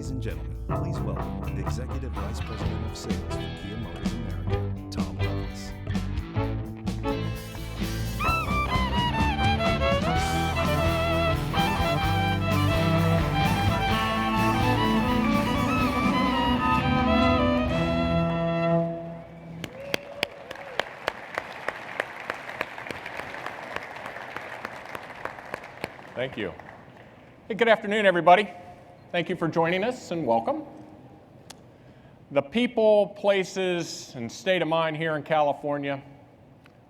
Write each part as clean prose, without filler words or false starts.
Ladies and gentlemen, please welcome the Executive Vice President of Sales for Kia Motors America, Tom Lovelace. Thank you. Hey, good afternoon, everybody. Thank you for joining us and welcome. The people, places, and state of mind here in California,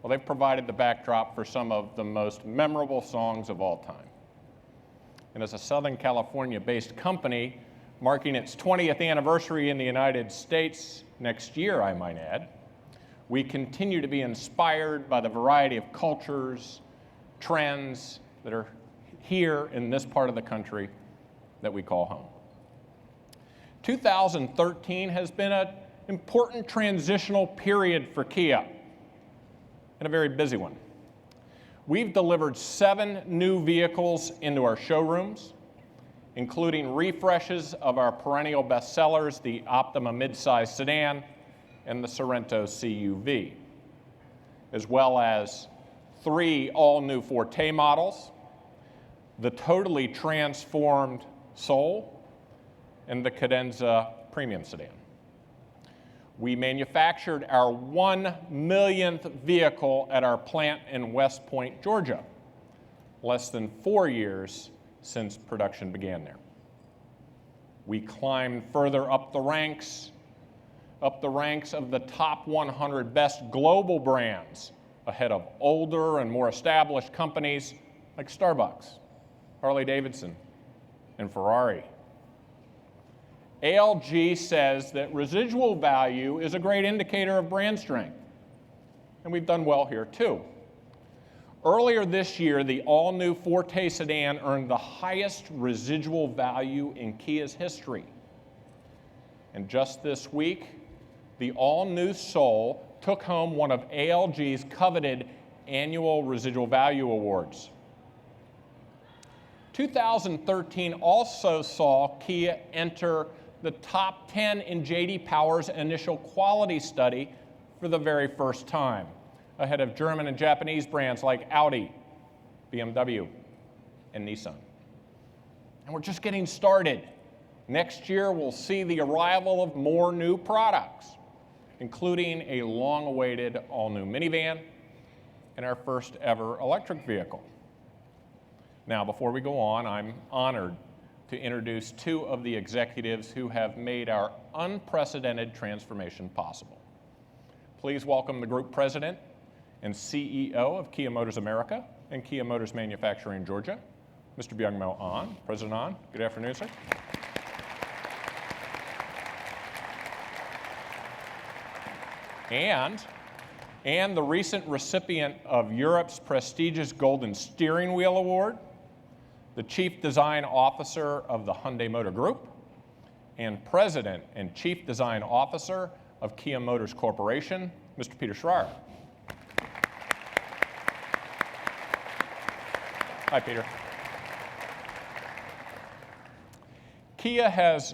well, they've provided the backdrop for some of the most memorable songs of all time. And as a Southern California-based company marking its 20th anniversary in the United States next year, I might add, we continue to be inspired by the variety of cultures, trends that are here in this part of the country that we call home. 2013 has been an important transitional period for Kia, and a very busy one. We've delivered 7 new vehicles into our showrooms, including refreshes of our perennial bestsellers, the Optima midsize sedan and the Sorento CUV, as well as 3 all-new Forte models, the totally transformed Soul, and the Cadenza premium sedan. We manufactured our 1 millionth vehicle at our plant in West Point, Georgia, less than 4 years since production began there. We climbed further up the ranks of the top 100 best global brands, ahead of older and more established companies like Starbucks, Harley-Davidson, and Ferrari. ALG says that residual value is a great indicator of brand strength, and we've done well here too. Earlier this year, the all-new Forte sedan earned the highest residual value in Kia's history. And just this week, the all-new Soul took home one of ALG's coveted annual residual value awards. 2013 also saw Kia enter the top 10 in J.D. Power's initial quality study for the very first time, ahead of German and Japanese brands like Audi, BMW, and Nissan. And we're just getting started. Next year, we'll see the arrival of more new products, including a long-awaited all-new minivan and our first ever electric vehicle. Now, before we go on, I'm honored to introduce 2 of the executives who have made our unprecedented transformation possible. Please welcome the Group President and CEO of Kia Motors America and Kia Motors Manufacturing Georgia, Mr. Byung-Mo Ahn. President Ahn, good afternoon, sir. And the recent recipient of Europe's prestigious Golden Steering Wheel Award, the Chief Design Officer of the Hyundai Motor Group, and President and Chief Design Officer of Kia Motors Corporation, Mr. Peter Schreier. Hi, Peter. Kia has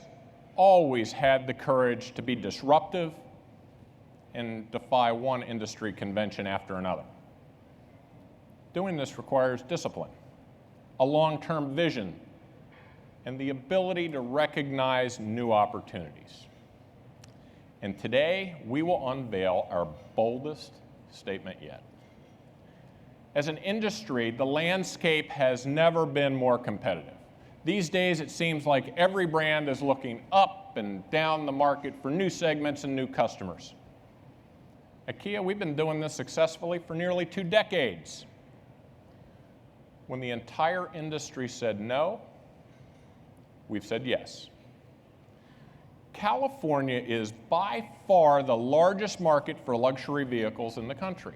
always had the courage to be disruptive and defy one industry convention after another. Doing this requires discipline, a long-term vision, and the ability to recognize new opportunities. And today, we will unveil our boldest statement yet. As an industry, the landscape has never been more competitive. These days, it seems like every brand is looking up and down the market for new segments and new customers. At Kia, we've been doing this successfully for nearly 2 decades. When the entire industry said no, we've said yes. California is by far the largest market for luxury vehicles in the country.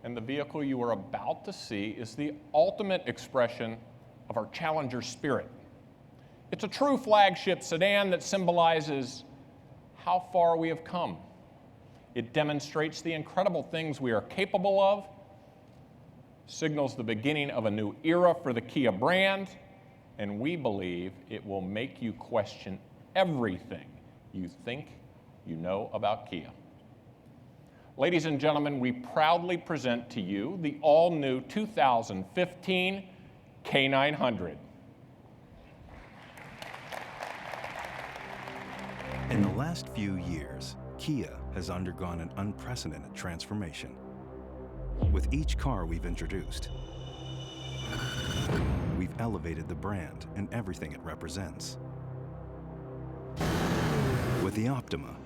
And the vehicle you are about to see is the ultimate expression of our Challenger spirit. It's a true flagship sedan that symbolizes how far we have come. It demonstrates the incredible things we are capable of, signals the beginning of a new era for the Kia brand, and we believe it will make you question everything you think you know about Kia. Ladies and gentlemen, we proudly present to you the all-new 2015 K900. In the last few years, Kia has undergone an unprecedented transformation. With each car we've introduced, we've elevated the brand and everything it represents. With the Optima,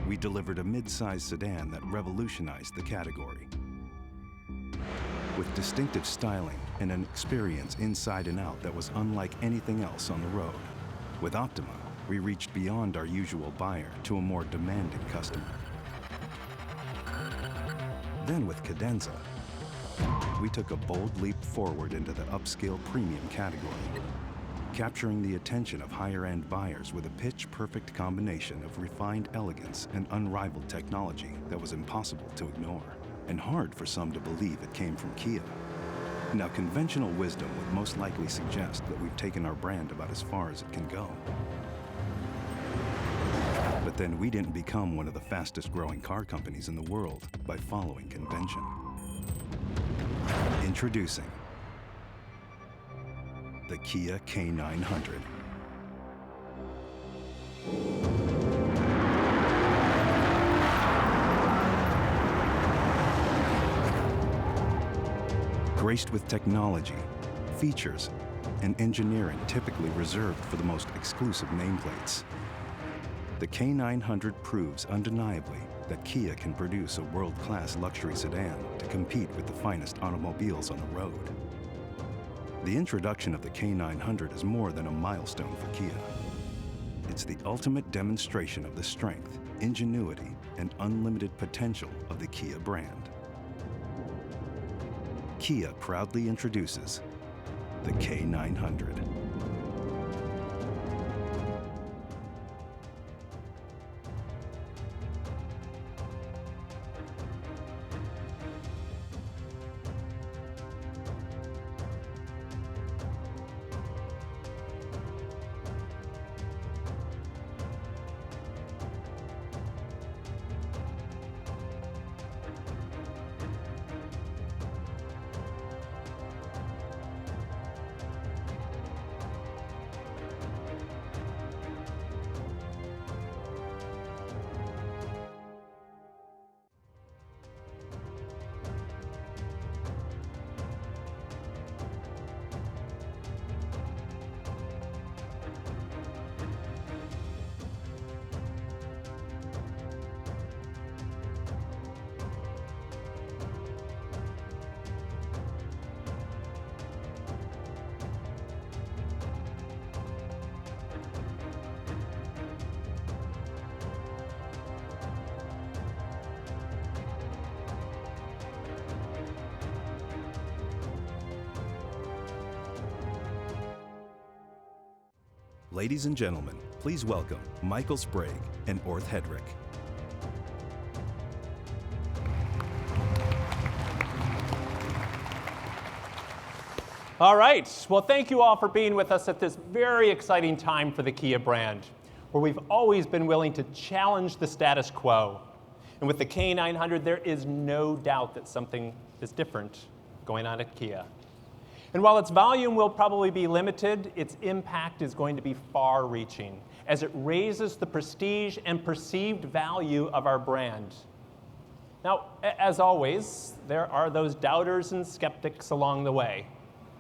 we delivered a mid-size sedan that revolutionized the category. With distinctive styling and an experience inside and out that was unlike anything else on the road. With Optima, we reached beyond our usual buyer to a more demanding customer. Then with Cadenza, we took a bold leap forward into the upscale premium category, capturing the attention of higher-end buyers with a pitch-perfect combination of refined elegance and unrivaled technology that was impossible to ignore, and hard for some to believe it came from Kia. Now, conventional wisdom would most likely suggest that we've taken our brand about as far as it can go. But then we didn't become one of the fastest-growing car companies in the world by following convention. Introducing the Kia K900. Graced with technology, features, and engineering typically reserved for the most exclusive nameplates, the K900 proves undeniably that Kia can produce a world-class luxury sedan to compete with the finest automobiles on the road. The introduction of the K900 is more than a milestone for Kia. It's the ultimate demonstration of the strength, ingenuity, and unlimited potential of the Kia brand. Kia proudly introduces the K900. Ladies and gentlemen, please welcome Michael Sprague and Orth Hedrick. All right, well, thank you all for being with us at this very exciting time for the Kia brand, where we've always been willing to challenge the status quo. And with the K900, there is no doubt that something is different going on at Kia. And while its volume will probably be limited, its impact is going to be far-reaching as it raises the prestige and perceived value of our brand. Now, as always, there are those doubters and skeptics along the way,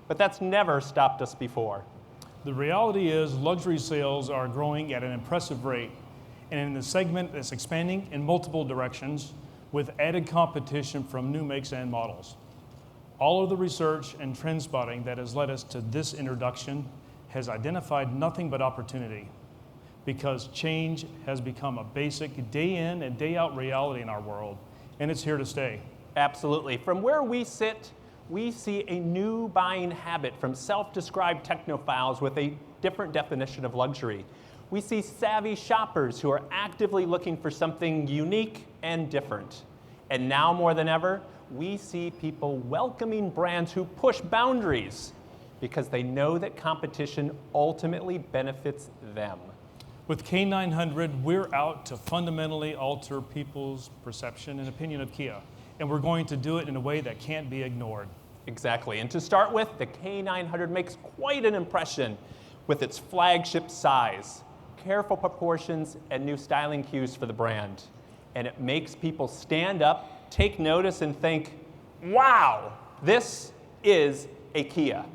but that's never stopped us before. The reality is luxury sales are growing at an impressive rate, and in the segment that's expanding in multiple directions with added competition from new makes and models. All of the research and trend spotting that has led us to this introduction has identified nothing but opportunity, because change has become a basic day in and day out reality in our world, and it's here to stay. Absolutely. From where we sit, we see a new buying habit from self-described technophiles with a different definition of luxury. We see savvy shoppers who are actively looking for something unique and different. And now more than ever, we see people welcoming brands who push boundaries, because they know that competition ultimately benefits them. With K900, we're out to fundamentally alter people's perception and opinion of Kia, and we're going to do it in a way that can't be ignored. Exactly, and to start with, the K900 makes quite an impression with its flagship size, careful proportions, and new styling cues for the brand. And it makes people stand up, take notice, and think, wow, this is a Kia.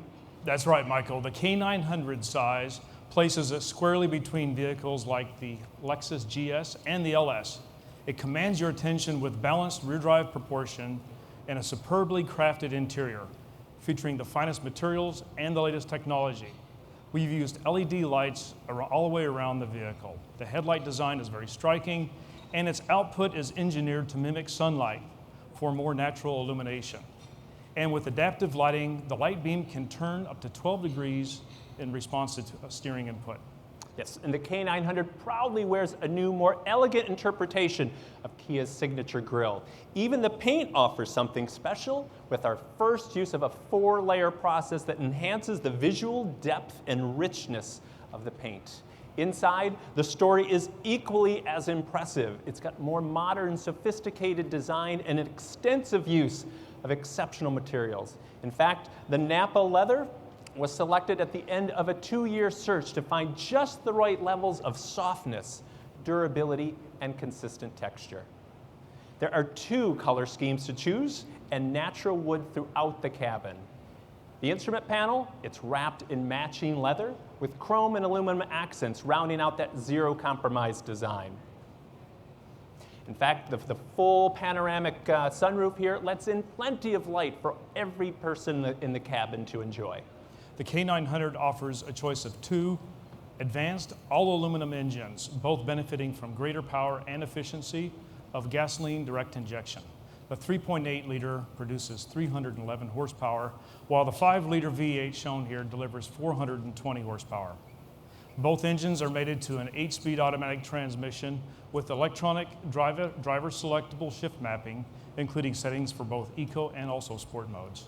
That's right, Michael. The K900 size places it squarely between vehicles like the Lexus GS and the LS. It commands your attention with balanced rear drive proportion and a superbly crafted interior, featuring the finest materials and the latest technology. We've used LED lights all the way around the vehicle. The headlight design is very striking, and its output is engineered to mimic sunlight for more natural illumination. And with adaptive lighting, the light beam can turn up to 12 degrees in response to steering input. Yes, and the K900 proudly wears a new, more elegant interpretation of Kia's signature grille. Even the paint offers something special with our first use of a 4-layer process that enhances the visual depth and richness of the paint. Inside, the story is equally as impressive. It's got more modern, sophisticated design and an extensive use of exceptional materials. In fact, the Napa leather was selected at the end of a 2-year search to find just the right levels of softness, durability, and consistent texture. There are 2 color schemes to choose and natural wood throughout the cabin. The instrument panel, it's wrapped in matching leather with chrome and aluminum accents rounding out that zero compromise design. In fact, the full panoramic sunroof here lets in plenty of light for every person in the cabin to enjoy. The K900 offers a choice of 2 advanced all-aluminum engines, both benefiting from greater power and efficiency of gasoline direct injection. The 3.8-liter produces 311 horsepower, while the 5-liter V8 shown here delivers 420 horsepower. Both engines are mated to an 8-speed automatic transmission with electronic driver selectable shift mapping, including settings for both eco and also sport modes.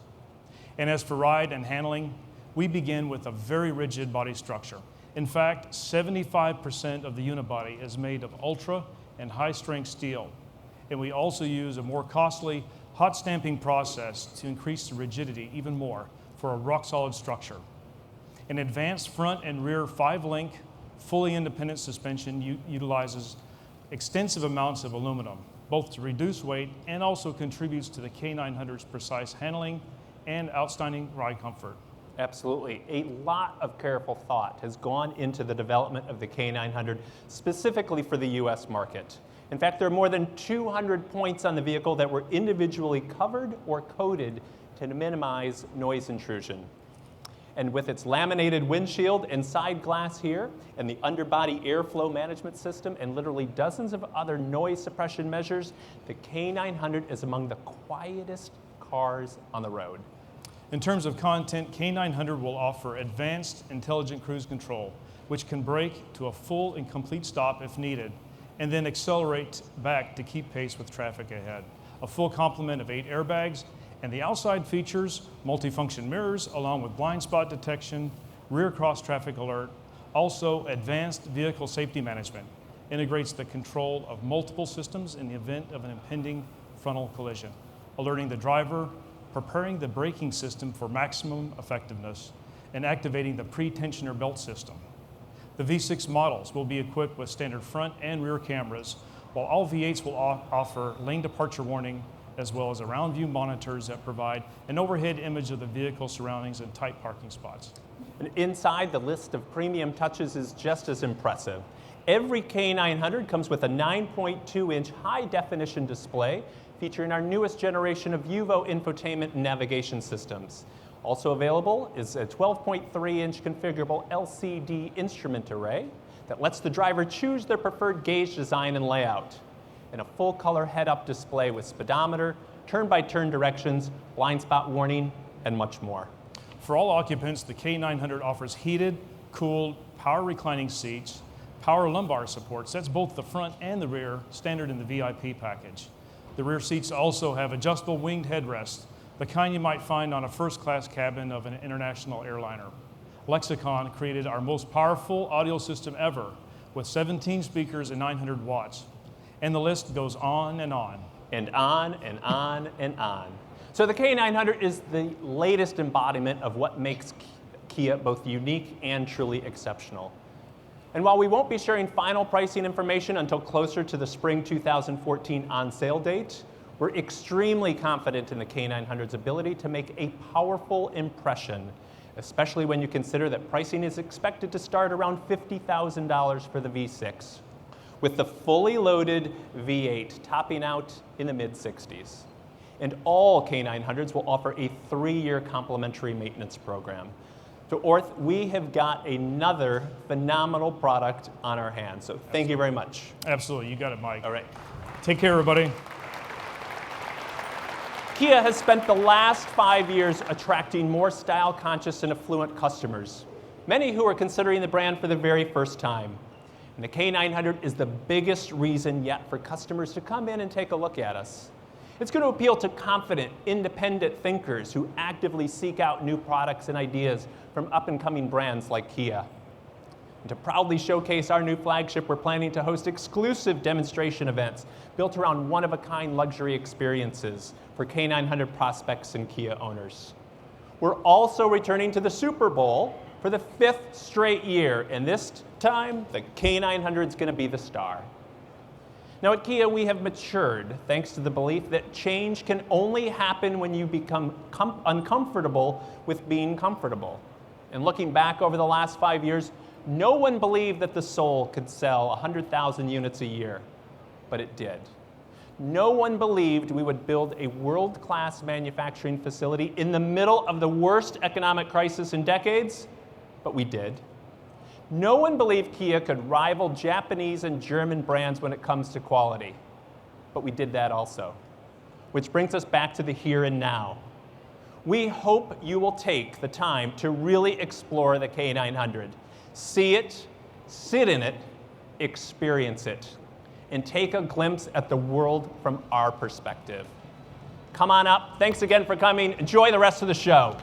And as for ride and handling, we begin with a very rigid body structure. In fact, 75% of the unibody is made of ultra and high-strength steel. And we also use a more costly hot stamping process to increase the rigidity even more for a rock-solid structure. An advanced front and rear 5-link, fully independent suspension utilizes extensive amounts of aluminum, both to reduce weight and also contributes to the K900's precise handling and outstanding ride comfort. Absolutely. A lot of careful thought has gone into the development of the K900 specifically for the US market. In fact, there are more than 200 points on the vehicle that were individually covered or coated to minimize noise intrusion. And with its laminated windshield and side glass here, and the underbody airflow management system, and literally dozens of other noise suppression measures, the K900 is among the quietest cars on the road. In terms of content, K900 will offer advanced intelligent cruise control, which can brake to a full and complete stop if needed, and then accelerate back to keep pace with traffic ahead. A full complement of 8 airbags, and the outside features multifunction mirrors along with blind spot detection, rear cross traffic alert, also advanced vehicle safety management, integrates the control of multiple systems in the event of an impending frontal collision, alerting the driver, preparing the braking system for maximum effectiveness, and activating the pre-tensioner belt system. The V6 models will be equipped with standard front and rear cameras, while all V8s will offer lane departure warning, as well as around view monitors that provide an overhead image of the vehicle surroundings and tight parking spots. And inside, the list of premium touches is just as impressive. Every K900 comes with a 9.2-inch high-definition display featuring our newest generation of UVO infotainment and navigation systems. Also available is a 12.3-inch configurable LCD instrument array that lets the driver choose their preferred gauge design and layout, and a full-color head-up display with speedometer, turn-by-turn directions, blind spot warning, and much more. For all occupants, the K900 offers heated, cooled, power reclining seats, power lumbar supports, that's both the front and the rear, standard in the VIP package. The rear seats also have adjustable winged headrests the kind you might find on a first-class cabin of an international airliner. Lexicon created our most powerful audio system ever with 17 speakers and 900 watts. And the list goes on and on. And on and on and on. So the K900 is the latest embodiment of what makes Kia both unique and truly exceptional. And while we won't be sharing final pricing information until closer to the spring 2014 on-sale date, we're extremely confident in the K900's ability to make a powerful impression, especially when you consider that pricing is expected to start around $50,000 for the V6, with the fully loaded V8 topping out in the mid-60s. And all K900s will offer a 3-year complimentary maintenance program. So Orth, we have got another phenomenal product on our hands. So thank you very much. Absolutely, you got it, Mike. All right. Take care, everybody. Kia has spent the last 5 years attracting more style-conscious and affluent customers, many who are considering the brand for the very first time. And the K900 is the biggest reason yet for customers to come in and take a look at us. It's going to appeal to confident, independent thinkers who actively seek out new products and ideas from up-and-coming brands like Kia. And to proudly showcase our new flagship, we're planning to host exclusive demonstration events built around one-of-a-kind luxury experiences for K900 prospects and Kia owners. We're also returning to the Super Bowl for the 5th straight year, and this time, the K900 is going to be the star. Now at Kia, we have matured thanks to the belief that change can only happen when you become uncomfortable with being comfortable. And looking back over the last 5 years, no one believed that the Soul could sell 100,000 units a year, but it did. No one believed we would build a world-class manufacturing facility in the middle of the worst economic crisis in decades, but we did. No one believed Kia could rival Japanese and German brands when it comes to quality, but we did that also. Which brings us back to the here and now. We hope you will take the time to really explore the K900. See it, sit in it, experience it, and take a glimpse at the world from our perspective. Come on up. Thanks again for coming. Enjoy the rest of the show.